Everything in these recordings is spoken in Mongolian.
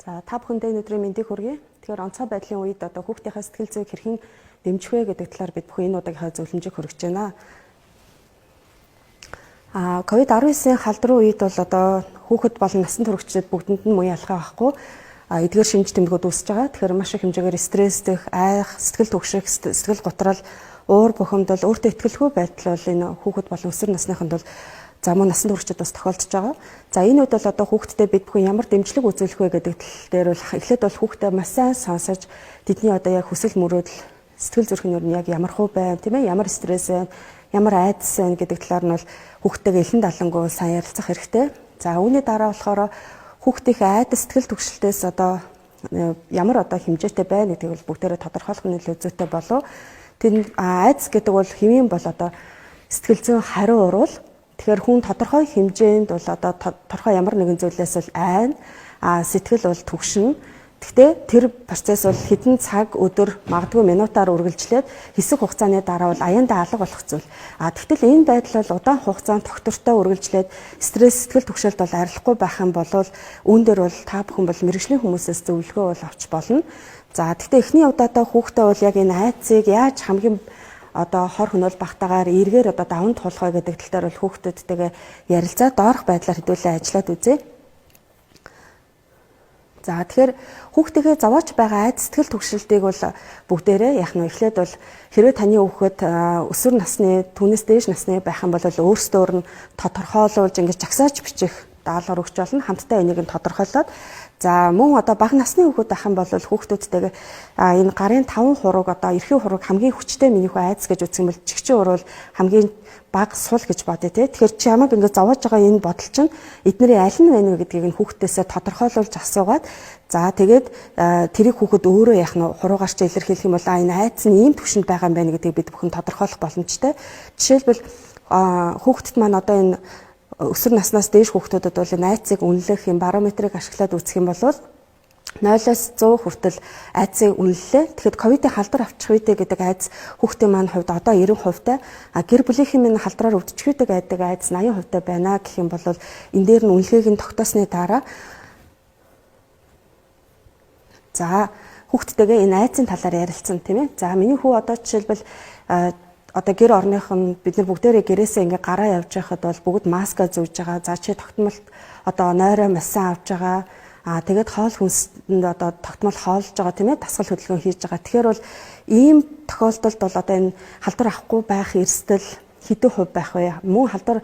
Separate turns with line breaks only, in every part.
За та бүхэндээ өнөөдрийн мэндийг хүргэе. Тэгэхээр онцгой байдлын үед одоо хүүхдийнхээ сэтгэл зүйг хэрхэн дэмжих вэ гэдэг талаар бид бүхэн энэ удаагийнхаа зөвлөмжийг хүргэж байна. COVID-19-ийн халдварын үед бол одоо хүүхэд болон насан туршид бүгдэнд нь муу ялгаа байхгүй. Эдгээр шинж тэмдгүүд үүсэж байгаа. Тэгэхээр маш их хэмжээгээр стрессдэх, айх, сэтгэл түгших, сэтгэл готрал, уур бухимдал, өөртөө итгэлгүй байдал бол энэ хүүхэд болон өсвөр насныханд бол за мөн насан туршид бас тохиолдож байгаа. За энэ үед бол одоо хүүхдэд бид бүхэн ямар дэмжлэг үзүүлэх вэ гэдэг тал дээр бол эхлээд бол хүүхдээ маш сайн сонсож тэдний одоо яг хүсэл мөрөөдөл сэтгэл зүрхэн нь яг ямар хуу байна тийм ээ, ямар стресс байна, ямар айдас байна гэдэг талаар нь бол хүүхдтэйгээ элен далангуй сайн ярилцах хэрэгтэй. За үүний дараа болохоор хүүхдийн айдас сэтгэл түгшилтээс одоо ямар одоо хэмжээтэй байна гэдгийг бол бүгдээрээ тодорхойлох нь илүү зүйтэй болов. Тэр айдас гэдэг бол хэвийн бол одоо сэтгэл зүйн хариу урвал. Тэгэхээр хүн тодорхой хэмжээнд бол одоо тодорхой ямар нэгэн зүйлээс бол айна, сэтгэл бол түгшин. Гэхдээ тэр процесс бол хэдэн цаг, өдөр, магадгүй минутаар үргэлжлээд хэсэг хугацааны дараа бол аяндаа алга болох зүйл. Тэгтэл энэ байдал бол удаан хугацаанд тогтвортой үргэлжлээд стресс, сэтгэл түгшилт бол арилахгүй байх юм бол үүн дээр бол та бүхэн бол мэргэжлийн хүмүүсээс зөвлөгөө бол авч болно. За тэгвэл эхний удаадаа хүүхдээ бол яг энэ айцыг яаж хамгийн одоо хор хөнөөл багтаагаар эргээр одоо даван туулах вэ гэдэг тал дээр бол хүүхдүүдтэйгээ ярилцаад доорх байдлаар хэдүүлээ ажиллаад үзье. За тэгэхээр хүүхдийнхээ зовоож байгаа айдас сэтгэл түгшилтийг бол бүгдээрээ яг нь эхлээд бол хэрвээ таны хүүхэд өсвөр насны түүнээс дээш насны байх юм бол өөрсдөөр нь тодорхойлуулж ингэж жагсааж бичих даалгавар өгч болно. Хамтдаа энийг нь тодорхойлоод за мөн одоо бага насны хүүхэд байх юм бол хүүхдүүдтэйгээ энэ гарын 5 хураг одоо эрхийн хураг хамгийн хүчтэй миний хүү айдас гэж үзсэн бол чигчэн урвал хамгийн бага сул гэж бодъё тий. Тэгэхээр чи ямаг ингэ зовоож байгаа энэ бодол чинь эднэрийн аль нь байна вэ гэдгийг нь хүүхдээсээ тодорхойлуулж асуугаад за тэгээд тэрийг хүүхэд өөрөө яах нь хуруугаарч илэрхийлэх юм бол энэ айдас нь ийм түвшинд байгаа юм байна гэдгийг бид бүхэн тодорхойлох боломжтой. Жишээлбэл хүүхдэд маань одоо энэ өсвөр наснаас дээш хүүхдүүдэд бол энэ айцыг үнэлэх юм барометрыг ашиглаад үзэх юм бол 0-100 хүртэл айцыг үнэллээ. Тэгэхэд ковидын халдвар авчих үедээ гэдэг айц хүүхдийн маань хувьд одоо 90%-тай, гэр бүлийнхэн минь халдвараар өвдчих үедээ байдаг айц 80%-тай байна гэх юм бол энэ дээр нь үнэлгээг нь тогтоосны дараа за хүүхдтэйгээ энэ айцын талаар ярилцсан тийм ээ. За миний хүү одоо жишээлбэл одоо гэр орныхон бид нар бүгдээрээ гэрээсээ ингээ гараа явж байхад бол бүгд маска зүүж байгаа. За чи тогтмолт одоо нойроо массан авж байгаа. Тэгээд хоол хүнсэнд одоо тогтмол хоолж байгаа тийм ээ, дасгал хөдөлгөөн хийж байгаа. Тэгэхээр бол ийм тохиолдолд бол одоо энэ халдвар авахгүй байх эрсдэл хэдэн хувь байх вэ? Мөн халдвар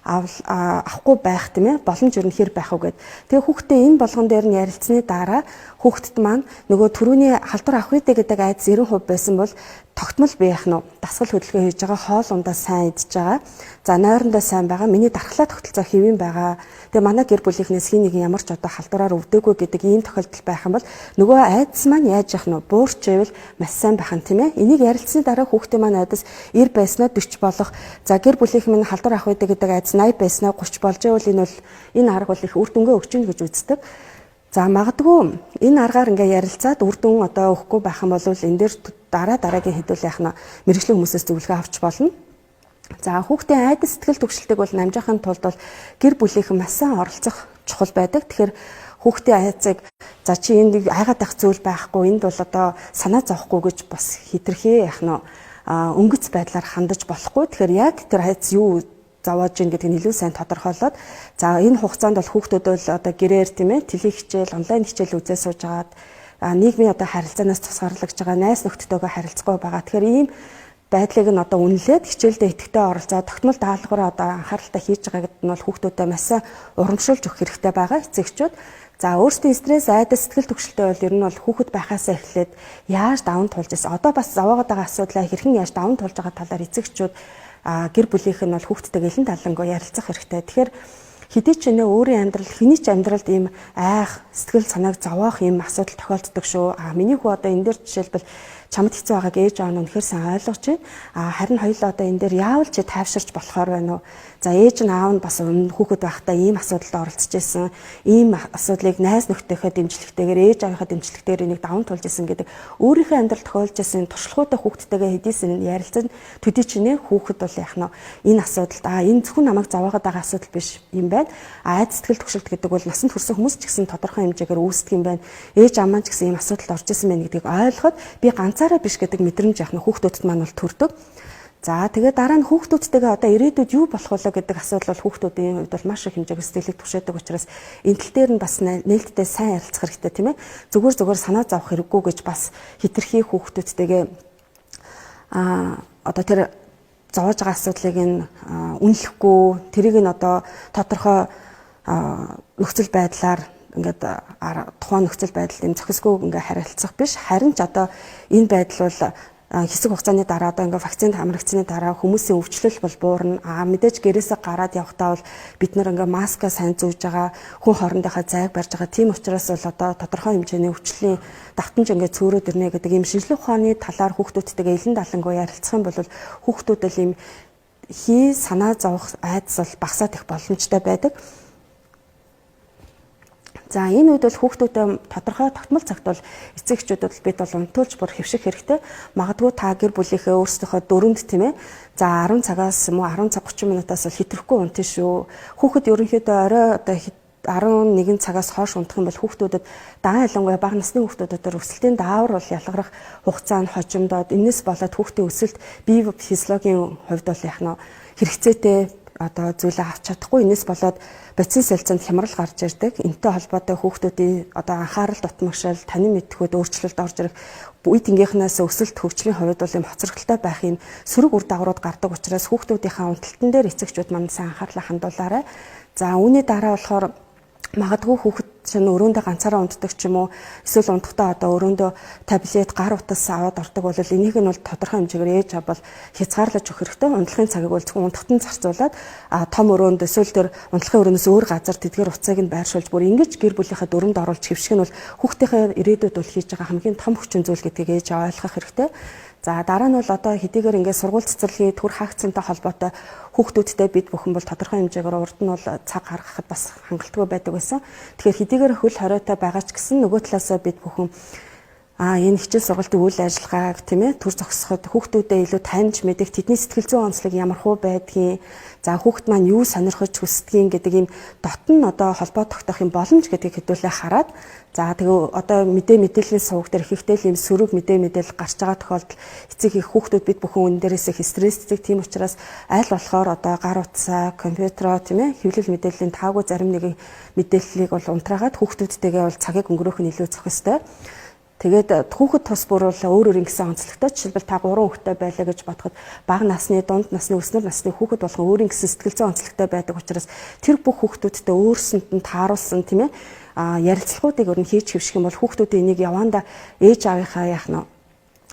авахгүй байх тийм ээ, боломж юу нэр байх вэ гэд. Тэгээ хүүхдээ энэ болгон дээр нь ярилцсны дараа хүүхдэд маань нөгөө түрүүний халдвар авах үедээ гэдэг айдас 90% байсан бол тогтмол би яах нь дасгал хөдөлгөөн хийж байгаа, хоол ундаа сайн идж байгаа. За нойрондоо сайн байгаа. Миний дархлаа тогтолцоо хэвэн байгаа. Тэгээ манай гэр бүлийнхнээс хин нэг ямар ч одоо халдвараар өвдөөгүй гэдэг ийм тохиолдол байх юм бол нөгөө айдас маань яаж яах нь буурч ивэл маш сайн байх нь тийм ээ. Энийг ярилцсны дараа хүүхдээ маань айдас 90 байснаа 40 болох. За гэр бүлийнх минь халдвар авах үедээ гэдэг айдас 80 байснаа 30 болж ивэл энэ арга бол их үр дүнгээ өгч ийн гэж үздэг. За магадгүй энэ аргаар ингээ ярилцаад үр дүн одоо өгөхгүй байх юм бол энэ дээр дараагийн хэдүүл яах нь мэргэжлийн хүмүүсээс зөвлөгөө авч болно. За хүүхдийн айдас сэтгэл түгшилтийг бол намжаахын тулд бол гэр бүлийнхэн маш сайн оролцох чухал байдаг. Тэгэхээр хүүхдийн айцыг за чи энд айгаад байх зүйл байхгүй, энд бол одоо санаа зовхгүй гэж бас хитрхээ яах нь өнгөц байдлаар хандаж болохгүй. Тэгэхээр яг тэр айц юу зовоож ийн гэдгийг илүү сайн тодорхойлоод за энэ хугацаанд бол хүүхдүүд бол одоо гэрээр тийм ээ теле хичээл, онлайн хичээл үзээ сууж агаад нийгмийн одоо харилцаанаас тусгаарлаж байгаа, найз нөхдөдөө харилцахгүй байгаа. Тэгэхээр ийм байдлыг нь одоо үнэлээд хичээлдээ идэвхтэй оролцоод тогтмол даалгавраа одоо анхааралтай хийж байгаа гэдг нь бол хүүхдүүдэд маш сайн урамшуулж өгөх хэрэгтэй байгаа эцэгчүүд. За өөрсдийн стресс, айдас, сэтгэл түгшилтэй бол ер нь бол хүүхэд байхаасаа эхлээд яаж даван туулж байсан. Одоо бас зовоогоод байгаа асуудлаа хэрхэн яаж даван туулж байгаа талаар эцэгчүүд гэр бүлийнх нь бол хүүхдтэйгээ элен талангуй ярилцах хэрэгтэй. Тэгэхээр хэдий ч нэ өөрийн амьдрал, хэний ч амьдралд ийм айх, сэтгэл санааг зовоох ийм асуудал тохиолддог шүү. Миний хүү одоо энэ дээр жишээлбэл чамд хэцүү байгааг ээж аав нь үнэхээр сайн ойлгож байна. Харин хоёулаа одоо энэ дээр яавал чи тайвширч болохоор байна уу? За ээж нь аав нь бас хүүхэд байхдаа ийм асуудалд оролцож байсан. Ийм асуудлыг найз нөхдөөхөө дэмжлэгтэйгээр ээж аавынхаа дэмжлэгтэйгээр энийг даван туулж исэн гэдэг өөрийнхөө амьдралд тохиолж исэн туршлагуудаа хүүхдтэйгээ хэдийсэн ярилцсан төдий чинээ хүүхэд бол яах нь энэ асуудалд энэ зөвхөн намайг зовоогоод байгаа асуудал биш юм байна. Айдас сэтгэл түгшилт гэдэг бол насанд хүрсэн хүмүүс ч гэсэн тодорхой хэмжээгээр үүсдэг юм байна. Ээж аав маань ч гэсэн ийм асуудалд орж исэн байна гэдгийг ойлгоход би ганцаараа биш гэдэг мэдрэмж яах нь хүүхдүүдэд маань бол төрдөг. За тэгээд дараа нь хүүхдүүдтэйгээ одоо ирээдүйд юу болох вэ гэдэг асуудал бол хүүхдүүдийн хувьд бол маш их хэмжээгээр сэтгэлийг түгшээдэг учраас энэ тал дээр нь бас нээлттэй сайн ярилцах хэрэгтэй тийм ээ. Зүгээр санаа зовох хэрэггүй гэж бас хитрхи хүүхдүүдтэйгээ одоо тэр зовоож байгаа асуудлыг нь үнэлэхгүй тэрийг нь одоо тодорхой нөхцөл байдлаар ингээд тухайн нөхцөл байдалд юм зохисгүй ингээ харилцах биш. Харин ч одоо энэ байдал бол хэсэг хугацааны дараа одоо ингээ вакцинд хамрагдсны дараа хүмүүсийн өвчлөл бол буурна. Мэдээж гэрээсээ гараад явахдаа бол бид нар ингээ маска сайн зүүж байгаа, хүн хоорондынхаа зайг барьж байгаа. Тийм учраас бол одоо тодорхой хэмжээний өвчлийн давтамж ингээ цөөрөд ирнэ гэдэг ийм шинжлэх ухааны талаар хүүхдүүдтэйгээ илэн далангуй ярилцах юм бол хүүхдүүд л ийм санаа зовох айдас бол багасаад их боломжтой байдаг. За энэ үед бол хүүхдүүдэд тодорхой тогтмол цагт бол эцэг эхчүүдэд бид бол унтуулж бүр хэвших хэрэгтэй. Магадгүй та гэр бүлийнхээ өөрсдийнхөө дөрөнд тийм ээ. За 10 цагаас мөн 10 цаг 30 минутаас бол хэтрэхгүй унтна шүү. Хүүхэд ерөнхийдөө орой одоо 11 цагаас хойш унтах юм бол хүүхдүүдэд даан ялангуяа бага насны хүүхдүүдэд өсөлтийн даавар бол ялгарах хугацаа нь хожимдоод энэс болоод хүүхдийн өсөлт бие физиологийн хувьд бол яах нь хэрэгцээтэй одоо зүйлээ авч чадахгүй энэс болоод бодис солилцоонд хямрал гарч ирдэг. Энтэй холбоотой хүүхдүүдийн одоо анхаарал дутмагшил, танин мэдхүйд өөрчлөлт орж ирэх үе тэнгийнхнээс өсөлт хөгжлийн хувьд бол юм хоцрогдолтой байх юм сөрөг үр дагаврууд гардаг учраас хүүхдүүдийнхээ унталтан дээр эцэгчүүд манд сайн анхаарлаа хандуулаарай. За үүний дараа болохоор магадгүй хүүхэд чинь өрөөндөө ганцаараа унтдаг ч юм уу эсвэл унтахдаа одоо өрөөндөө таблет гар утас аваад ордог бол энийг нь бол тодорхой хэмжээгээр ээж авал хязгаарлаж өгөх хэрэгтэй. Унтлахын цагийг бол зөвхөн унтахтан зарцуулаад том өрөөнд эсвэл тэр унтлахын өрөөнөөс өөр газар тэдгээр уцааг нь байршуулж бүр ингэж гэр бүлийнхээ дүрмд оруулж хэвших нь бол хүүхдийнхээ ирээдүйд бол хийж байгаа хамгийн том хүчин зүйл гэдгийг ээж ойлгох хэрэгтэй. За дараа нь бол одоо хэдийгээр ингээд сургууль цэцэрлэгийн төр хаагдсантай холбоотой хүүхдүүдтэй бид бүхэн бол тодорхой хэмжээгээр урд нь бол цаг гаргахад бас хангалттай байдаг байсан. Тэгэхээр хэдийгээр хөл хориотой байгаа ч гэсэн нөгөө талаасаа бид бүхэн энэ хичээл сургалтын үйл ажиллагааг тийм ээ төр зогсоход хүүхдүүдэд илүү таньж мэдэх тэдний сэтгэл зүйн онцлог ямар хөө байдгийг за хүүхд маань юу сонирхож хүсдгийг гэдэг ийм дотн одоо холбоо тогтоох юм боломж гэдгийг хэдүүлээ хараад за тэгээ одоо мэдээллийн суваг дээр ихтэй ийм сөрөг мэдээлэл гарч байгаа тохиолдолд эцэг их хүүхдүүд бид бүхэн энэ дээрээс их стресстэй тийм учраас аль болохоор одоо гар утсаа компьютероо тийм ээ хэвлэл мэдээллийн таагүй зарим нэгэн мэдээллийг бол унтраагаад хүүхдүүдтэйгээ бол цагийг өнгөрөөх нь илүү зохистой. Тэгээд хүүхэд тус бүр бол өөр ингэсэн онцлогтой жишээлбэл та 3 хүүхэдтэй байлаа гэж бодоход бага насны, дунд насны, өснөр насны хүүхэд болгон өөр ингэсэн сэтгэл зүйн онцлогтой байдаг учраас тэр бүх хүүхдүүдтэй өөрсөнд нь тааруулсан тийм ээ ярилцлагуудыг өөр нь хийж хэвших юм бол хүүхдүүдийн энийг явандаа ээж аавынхаа яах нь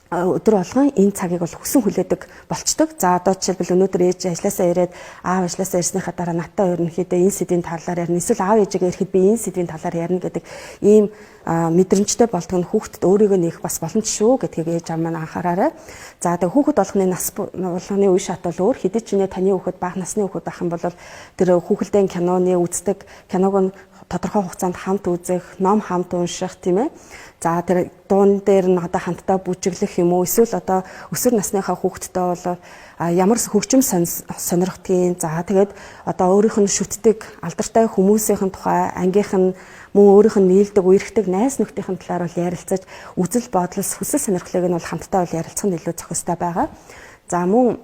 өдөр болгон энэ цагийг бол хүсэн хүлээдэг болчдөг. За одоо жишээлбэл өнөөдөр ээж ажилласаа ирээд аав ажилласаа ирснийхаа дараа натаа ерөнхийдөө энэ сэдвийн талаар ярина. Эсвэл аав ээжигээ ирэхэд би энэ сэдвийн талаар ярина гэдэг ийм мэдрэмжтэй болдог нь хүүхдэд өөрийгөө нээх бас боломж шүү гэдгийг ээж аав маань анхаараарай. За тэгээ хүүхэд болгоны нас болгоны үе шат бол өөр. Хэдий ч нэ таны хүүхэд бага насны хүүхэд байх юм бол тэр хүүхэлдэйн киноны үздэг, киног нь тодорхой хугацаанд хамт үзэх, ном хамт унших тийм ээ. За тэр дуун дээр нь одоо хамтдаа бүжиглэх юм уу эсвэл одоо өсвөр насныхаа хүүхэдтэй бол ямар хөгжим сонирхдгийг за тэгээд одоо өөрийнх нь шүтдэг алдартай хүмүүсийн тухай ангийнх нь мөн өөрийнх нь нийлдэг үерхдэг найз нөхдийн талаар бол ярилцаж үзэл бодлос хүсэл сонирхлыг нь бол хамтдаа бол ярилцах нь илүү зохистой байгаа. За мөн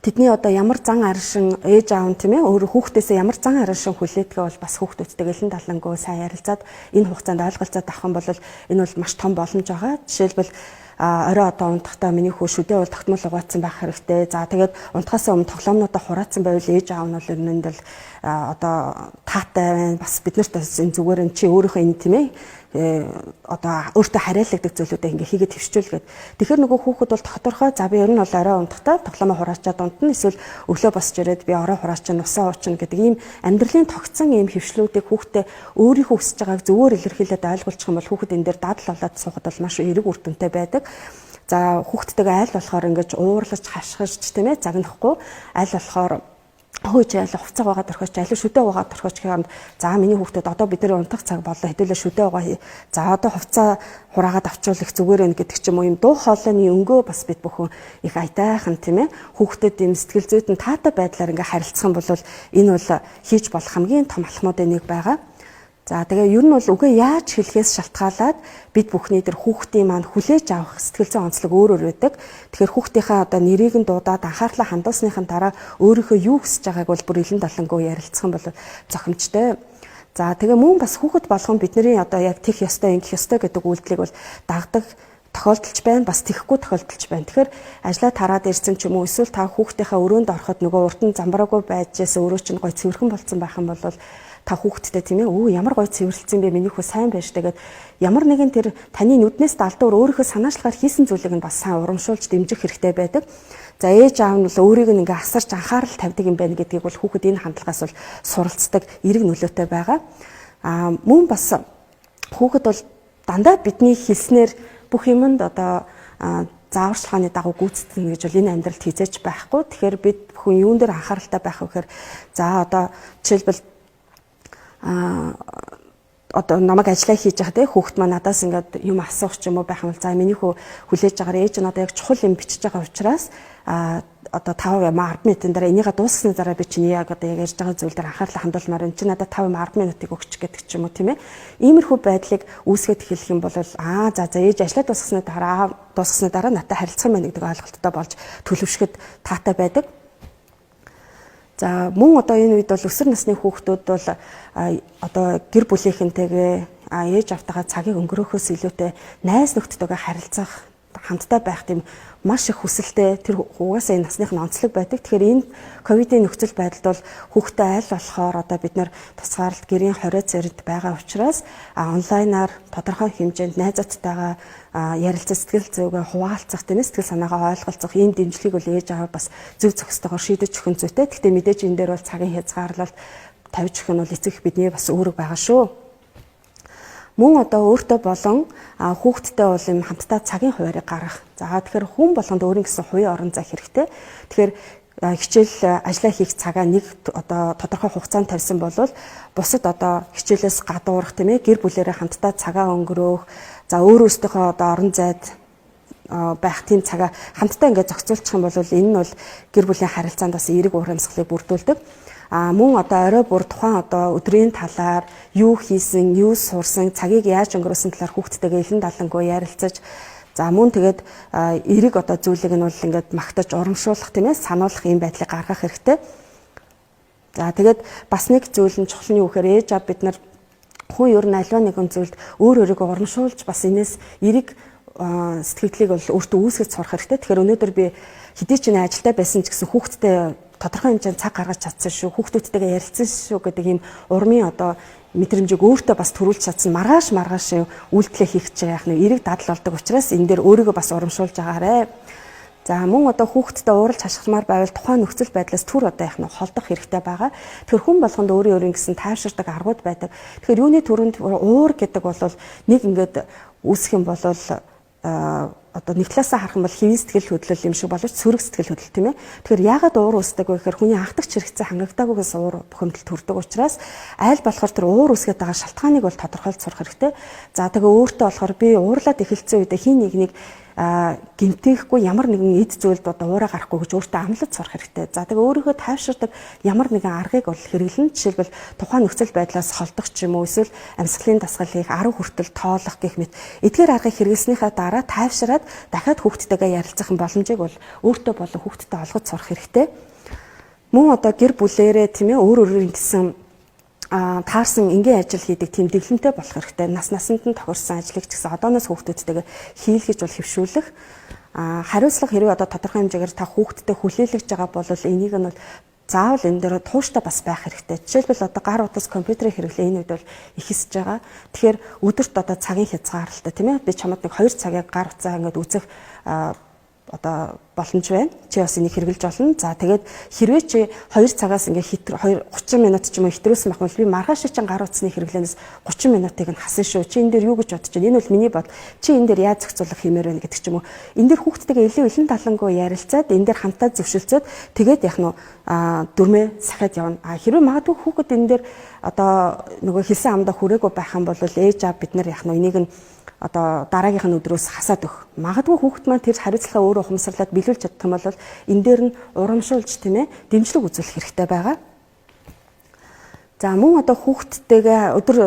тэдний одоо ямар зан аршин ээж аав нь тийм ээ өөр хүүхдээсээ ямар зан аршин хүлээдгээ бол бас хүүхдүүдтэй гэлэн далангуу сайн ярилцаад энэ хугацаанд ойлголцоод авах юм бол энэ бол маш том боломж байгаа. Жишээлбэл орой одоо унтахдаа миний хүү шүдээ бол тогтмол угаацсан байх хэрэгтэй. За тэгээд унтахаас өмнө тоглоомнуудаа хураацсан байвал ээж аав нь бол энэ л одоо таатай байна. Бас бид нарт энэ зүгээр энэ чи өөрийнхөө энэ тийм ээ одоо өөртөө хариалагддаг зүйлүүдээ ингээ хийгээд төвшчүүлгээд тэгэхээр нөгөө хүүхэд бол тодорхой за би ер нь бол орой унтахтаа тоглоомоо хураачаад унтна эсвэл өглөө босч ирээд би орой хураачаа нусаа уучна гэдэг ийм амьдралын тогтсон ийм хөвшлүүдийг хүүхдээ өөрийнхөө хүсэж байгааг зөвөр илэрхийлээд ойлгуулчих юм бол хүүхэд энэ дээр дадал болоод суухад бол маш эерэг үр дүнтэй байдаг. За хүүхдтэйгээ аль болохоор ингэж уурлаж хашгирч тийм ээ загнахгүй аль болохоор хөөж айл хувцас угаад орхиоч айл шүдэ угаад орхиоч гэхээр за миний хүүхдүүд одоо бидний унтах цаг боллоо хэдүүлээ шүдэ угаа за одоо хувцас хураагаад авчвал их зүгээр байх гэдэг ч юм уу юм дуу хоолойны өнгөө бас бид бүхэн их аятайхан тийм ээ хүүхдэд ийм сэтгэл зүйн таатай байдлаар ингээ харилцах юм бол энэ бол хийж болох хамгийн том алхмуудын нэг байгаа. За тэгээ ер нь бол үгээ яаж хэлэхээс шалтгаалаад бид бүхний тэр хүүхдийн маань хүлээж авах сэтгэл зүйн онцлог өөр өөр байдаг. Тэгэхээр хүүхдийнхээ одоо нэрийг нь дуудаад анхаарлаа хандуулсныхан дараа өөрийнхөө юу хүсэж байгааг бол бүр илэн далангуу ярилцах юм бол зохимжтой. За тэгээ мөн бас хүүхэд болгон бидний одоо яг тех ёстой ингэх ёстой гэдэг үйлдэлийг бол дагдаг тохиолдолж байна, бас тэхгүй тохиолдолж байна. Тэгэхээр ажлаа тараад ирсэн ч юм уу эсвэл та хүүхдийнхээ өрөөнд ороход нөгөө урд нь замбраагүй байжээс өөрөө чинь гой цэвэрхэн болцсон байх юм бол та хүүхдтэй тийм ээ ямар гоё цэвэрлсэн бэ миний хүү сайн байж тэгээд ямар нэгэн тэр таны нүднээс далдуур өөрийнхөө санаачлагаар хийсэн зүйлийг нь бас сайн урамшуулж дэмжих хэрэгтэй байдаг. За ээж аав нь бол өөрийг нь ингээ асарч анхаарал тавьдаг юм байна гэдгийг бол хүүхэд энэ хандлагаас бол суралцдаг эерэг нөлөөтэй байгаа. Мөн бас хүүхэд бол дандаа бидний хэлснээр бүх юмд одоо зааварчилгааны дагуу гүйцэтгэнэ гэж бол энэ амьдралд хизээч байхгүй. Тэгэхээр бид бүхэн юун дээр анхааралтай байх вэ гэхээр за одоо жишээлбэл одоо намайг ажиллаа хийж байгаа те хүүхэд маань надаас ингээд юм асуух ч юм уу байх юм бол за миний хүү хүлээж байгаа ээж нь одоо яг чухал юм бичиж байгаа учраас одоо 5 10 минутын дараа энийгээ дуусгасны дараа би чиний яг одоо яг ярьж байгаа зүйл дээр анхаарлаа хандуулмаар энэ чи надад 5 10 минутыг өгч гэдэг ч юм уу тийм ээ иймэрхүү байдлыг үүсгэж эхлэх юм бол за ээж ажиллаа дуусгасны дараа надад харилцах юм байна гэдэг ойлголттой болж төлөвшөхөд таатай байдаг. За мөн одоо энэ үед бол өсвөр насны хүүхдүүд бол одоо гэр бүлийнхэнтэйгээ ээж автайгаа цагийг өнгөрөөхөөс илүүтэй найз нөхдөдөө харилцах хамтдаа байх тийм маш их хүсэлтэй тэр угаасаа энэ насных нь онцлог байдаг. Тэгэхээр энэ ковидын нөхцөл байдалд бол хүүхдээ аль болохоор одоо бид нэр тусгаарлалт гэрийн хорой зэрэг байгаа учраас онлайнаар тодорхой хэмжээнд найзуудтайгаа ярилцах сэтгэл зүйгээ хуваалцах тийм сэтгэл санаагаа ойлголцох ийм дэмжлэгийг бол ээж аваа бас зөв зөвхөстойгоор шийдэж өгөх нь зүйтэй. Гэхдээ мэдээж энэ дээр бол цагийн хязгаарлалт тавьж өгөх нь бол эцэг бидний бас үүрэг байгаа шүү. Мөн одоо өөртөө болон хүүхдтэй бол юм хамтдаа цагийн хуваарийг гаргах. За тэгэхээр хүн болгонд өөрийн гэсэн хувийн орон зай хэрэгтэй. Тэгэхээр хичээл ажиллаа хийх цагаа нэг одоо тодорхой хугацаанд тавьсан бол бусад одоо хичээлээс гадуурх тийм ээ гэр бүлээрээ хамтдаа цагаа өнгөрөөх. За өөрөөсөө одоо орон зайд байх тийм цагаа хамтдаа ингээд зохицуулчих юм бол энэ нь бол гэр бүлийн харилцаанд бас эерэг урамсгалыг бүрдүүлдэг. Мөн одоо орой бүр тухайн одоо өдрийн талаар юу хийсэн, юу сурсан, цагийг яаж өнгөрөөсөн талаар хүүхдтэйгээ илэн далангуй ярилцаж за мөн тэгээд эерэг одоо зүйлийг нь бол ингээд магтаж урамшуулах тийм ээ сануулах ийм байдлыг гаргах хэрэгтэй. За тэгээд бас нэг зүйл нь чухал нь юу гэхээр ээж аав бид нар хүн ер нь аливаа нэгэн зүйлд өөр өөрийгөө урамшуулж бас энэс эерэг сэтгэлдлийг бол өөртөө үүсгэж сурах хэрэгтэй. Тэгэхээр өнөөдөр би хэдий ч нэ ажилдаа байсан ч гэсэн хүүхдтэй тодорхой хэмжээнд цаг гаргаж чадсан шүү, хүүхдүүдтэйгээ ярилцсан шүү гэдэг ийм урмын одоо мэдрэмжийг өөртөө бас төрүүлж чадсан маргааш үйлдэлээ хийх гэж яах нэг эерэг дадал болдог учраас энэ дээр өөрийгөө бас урамшуулж агаарэ. За мөн одоо хүүхдтэй ууралж хашгирмаар байвал тухайн нөхцөл байдлаас түр одоо яах нь холдох хэрэгтэй байгаа. Тэгэхээр хүн болгонд өөрийн гэсэн тайвширдаг аргууд байдаг. Тэгэхээр юуны төрөнд уур гэдэг бол нэг ингээд үүсэх юм бол одоо нэг талаасаа харах юм бол хэвийн сэтгэл хөдлөл юм шиг боловч сөрөг сэтгэл хөдлөл тийм ээ. Тэгэхээр яагаад уур үүсдэг вэ гэхээр хүний анхдагч хэрэгцээ хангагдаагүйгээс уур бухимдал төрдөг учраас аль болохоор тэр уур үүсгээд байгаа шалтгааныг бол тодорхойлж сурах хэрэгтэй. За тэгээ өөртөө болохоор би уурлаад эхэлсэн үедээ хин нэг гэмтээхгүй ямар нэгэн эд зүйлд одоо уураа гарахгүй гэж өөртөө амлаж сурах хэрэгтэй. За тэгээ өөрийнхөө тайвширдаг ямар нэгэн аргыг бол хэрэглэн жишээлбэл тухайн нөхцөл байдлаас холдох ч юм уу эсвэл амьсгалын дасгал хийх, арга хүртэл тоолох гэх мэт эдгээр аргыг хэрэглэснийхаа дараа тайвшираад дахиад хүүхдтэйгээ ярилцах боломжийг бол өөртөө болон хүүхдтэй олгож сурах хэрэгтэй. Мөн одоо гэр бүлээрээ тийм ээ өөр өөрийн гэсэн таарсан энгийн ажил хийдэг тийм дэглэмтэй болох хэрэгтэй. Насанд нь тохирсон ажлыг ч гэсэн одооноос хүүхдүүдтэйгээ хийлгэж бол хөвшүүлэх. Хариуцлага хэрвээ одоо тодорхой хэмжээгээр та хүүхдтэй хүлээлгэж байгаа бол энийг нь бол заавал энэ дээр тууштай бас байх хэрэгтэй. Жишээлбэл одоо гар утас компьютерийг хэрэглээ энэ үед бол их хэсэж байгаа. Тэгэхээр өдөрт одоо цагийн хязгаарлалтай тийм ээ би чамд нэг 2 цагийг гар утсаа ингээд үзэх одоо боломж байна. Чи бас энийг хэрэгжилж болно. За тэгээд хэрвээ чи 2 цагаас ингээ 30 минут ч юм уу хэтрүүлсэн байх бол би маргааш чинь гар утасны хэрэглэнээс 30 минутыг нь хасан шүү. Чи энэ дээр юу гэж бодож байна? Энэ бол миний бод. Чи энэ дээр яаж зохицуулах хэмээр байна гэдэг ч юм уу. Энэ дээр хүүхдтэйгээ илүү илэн талангуй ярилцаад энэ дээр хамтаа зөвшөлдсөд тэгээд яг нь дөрмөө сахиад явна. Хэрвээ магадгүй хүүхэд энэ дээр одоо нөгөө хэлсэн амдаа хүрээгүй байх юм бол ээж аав бид нар яг нь энийг нь одоо дараагийнх нь өдрөөс хасаад өгөх. Магадгүй хүүхэд маань тэр хариуцлагаа өөрөө ухамсарлаад биелүүлж чадах юм бол энэ дээр нь урамшуулж тийм ээ дэмжлэг үзүүлэх хэрэгтэй байгаа. За мөн одоо хүүхдтэйгээ өдөр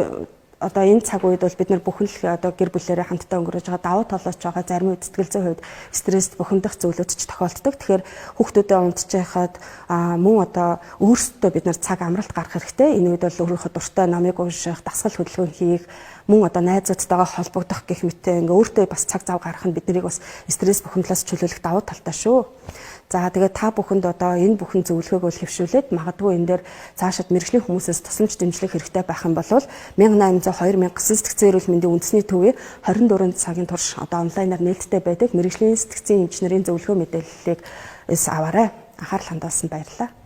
одоо энэ цаг үед бол бид нар бүхэн л одоо гэр бүлээрээ хамтдаа өнгөрөөж байгаа давуу талаач байгаа зарим үед сэтгэл зүйн хувьд стресст бухимдах зүйлүүд ч тохиолддог. Тэгэхээр хүүхдүүдэд унтчихад мөн одоо өөрсдөө бид нар цаг амралт гаргах хэрэгтэй. Энэ үед бол өөрийнхөө дуртай номыг унших, дасгал хөдөлгөөн хийх, мөн одоо найзуудтайгаа холбогдох гэх мэт ингээ өөртөө бас цаг зав гаргах нь биднийг бас стресс бухимдлаас чөлөөлөх давуу талтай шүү. За тэгээд та бүхэнд одоо энэ бүхэн зөвлөгөөг бол хэвшүүлээд магадгүй энэ дээр цаашид мэрэгжлийн хүмүүсээс тусламж дэмжлэг хэрэгтэй байх юм бол 1800-2000 сэтгцэн эрүүл мэндийн үндэсний төвийн 24 цагийн турш одоо онлайнаар нээлттэй байдаг мэрэгжлийн сэтгцэн эмч нарын зөвлөгөө мэдээллийг аваарай. Анхаарал хандуулсанд баярлалаа.